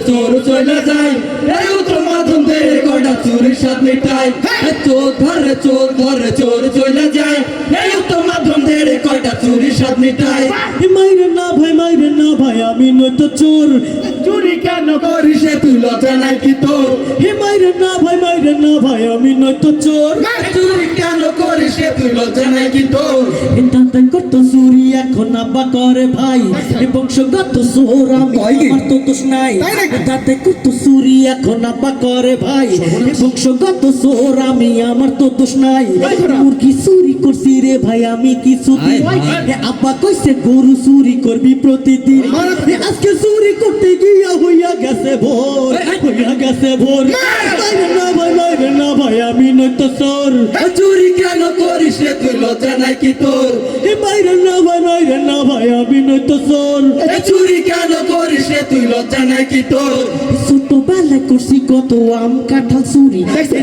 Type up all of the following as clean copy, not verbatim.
চোর চলে যায় এই উত্তর মাধ্যম থেকে কটা চুরির স্বাদ মিটায় চোর ধরে চোর চলে যায় এই উত্তর মাধ্যম থেকে কটা চুরির স্বাদ মিটায় মাইরে না ভাই আমি নয়তো চোর চুরি কেন করিস তুই লজ্জা নাই কি তোর মাইরে না ভাই আমি নয়তো চোর চুরি কেন করিস তুই লজ্জা নাই কি তোর দাঁতাই করতো চুরি এখন আব্বা করে ভাই এ বংশগত চোর আমি আমার তো দোষ নাই দাঁতাই করতো চুরি এখন আব্বা করে ভাই এ বংশগত চোর আমি আমার তো দোষ নাই মুরগি চুরি করছি রে ভাই আমি কিছু দিন আব্বা কইছে গরু চুরি করবি প্রতিদিন আজকে চুরি করতে গিয়া হইয়া গেছে ভোর মাইরে না ভাই আমি নয়তো চোর চুরি কেন করিস তুই লজ্জা নাই কি তোর মাইরে না ভাই আমি নয়তো চোর চুরি কেন করিস তুই লজ্জা নাই কি তোর ছোটবেলায় করছি কত আম কাঁঠাল চুরি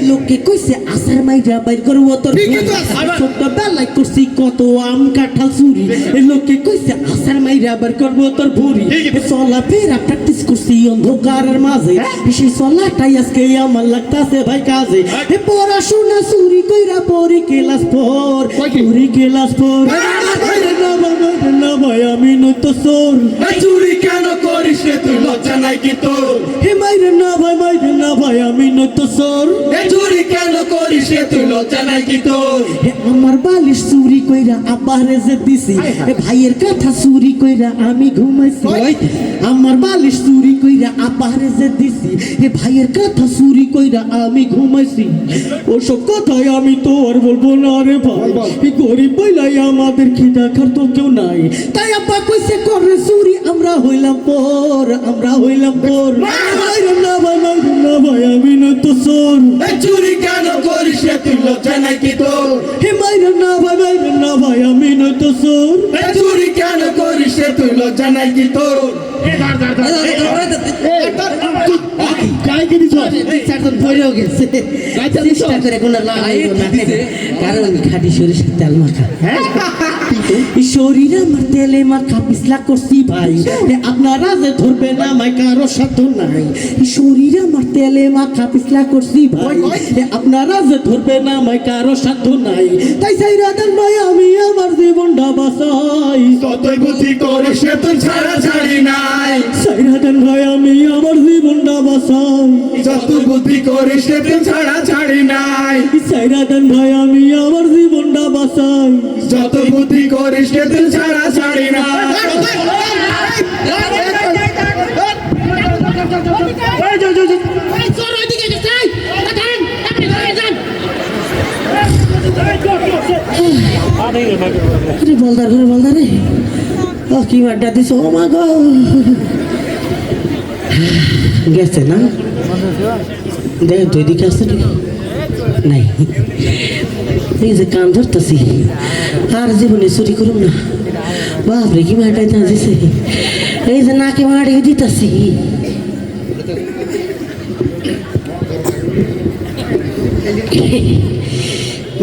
লোকে কইছে আসার মাইরা বাইর করবো তোর ছোটবেলায় করছি কত আম কাঁঠাল চুরি লোকে কইছে আসার মাইরা বাইর করবো তোর ভুরি চলা ফেরা প্র্যাকটিস করছি অন্ধকারের মাঝে সেই চলাটাই আজকে আমার লাগতাছে ভাই কাজে পড়াশোনা চুরি কইরা পড়ি ক্লাস ফোর না ভাই আমি নয়তো চোর চুরি কেন করিস তুই লজ্জা নাই কি তোর মাইরে না ভাই আমি নয়তো চোর চুরি কেন করিস তুই লজ্জা নাই কি তোর আমার বালিশ চুরি কইরা আব্বারে যে দিছি ভাইয়ের কথা চুরি কইরা আমি ঘুমাইছি আমার বালিশ চুরি কইরা আব্বারে যে দিছি ভাইয়ের কথা চুরি কইরা আমি ঘুমাইছি ওসব কথাই আমি তো আর বলবো না রে ভাই গরিব বইলাই আমাদের খিদা খার তো কেউ নাই তাই আব্বা কইছে করে চুরি আমরা হইলাম পর মাইরে না ভাই আমি নয়তো চোর চুরি কেন করিস তুই লজ্জা নাই কি তোর মাইরে না ভাই আমি নয়তো চোর চুরি কেন করিস তুই লজ্জা নাই কি তোর শরীর আমার তেলে মাখা পিছলা করছি ভাই আপনারা যে ধরবে না আমায় কারো সাধ্য নাই শরীর আমার তেলে মাখা পিছলা করছি ভাই আপনারা যে ধরবে না আমায় কারো সাধ্য নাই তাই সাইরা দেন ভাই আমি আমার জীবনটা বাঁচাই যতই বুদ্ধি করিস তুই ছাড়া ছাড়ি নাই সাইরা দেন ভাই আমি আমার জীবনটা বাঁচাই যত বুদ্ধি করিস তুই ছাড়া ছাড়ি নাই সাইরা দেন ভাই আমি আমার জীবনটা বাঁচাই যত বুদ্ধি করিস তুই ছাড়া ছাড়ি নাই বলদার রে ও কি আড্ডা দিছ ও মা গো গেছে না দেখ তুই দিকে আসছে নাই এই যে কান ধরতেছি আর জীবনে চুরি করুম না বাপরে কি মাটাই দিছে এই যে নাকে মাটিয়ে দিতেছি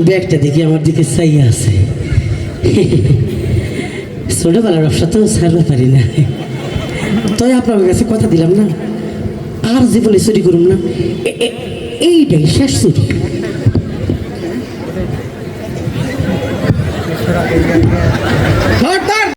ব্যাগটা দেখি আমার দিকে চাইয়া আছে ছোটবেলার ব্যবসা তো ছাড়তে পারি না তাই আপনার কাছে কথা দিলাম না আর জীবনে চুরি করুম না এইটাই শেষ চুরি খবরদার